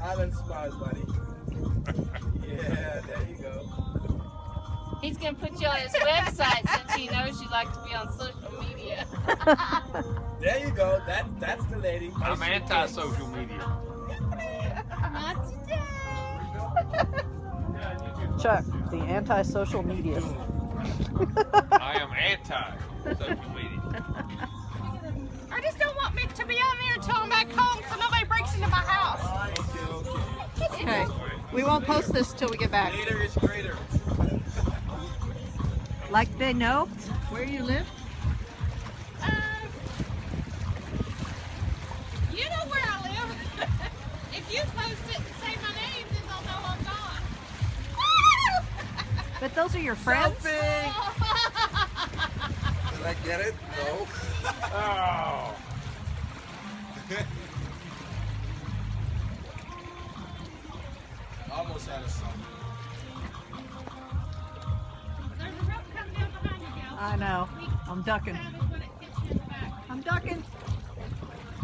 Island smiles, buddy. Yeah, there you go. He's going to put you on his website since he knows you like to be on social media. There you go. That's the lady. I'm anti-social media. Not today. Chuck, the anti-social media. I am anti-social media. I just don't want Mick to be on there until I'm back home so nobody breaks into my house. Okay, we won't post this till we get back. Later is greater. Like they know where you live? You know where I live. If you post it and say my name, then they'll know I'm gone. But those are your friends? Selfie! Did I get it? No. Oh. Almost had a selfie. There's a rope coming down behind you, Gal. I know. I'm ducking. Grab it when it hits you in the back. I'm ducking.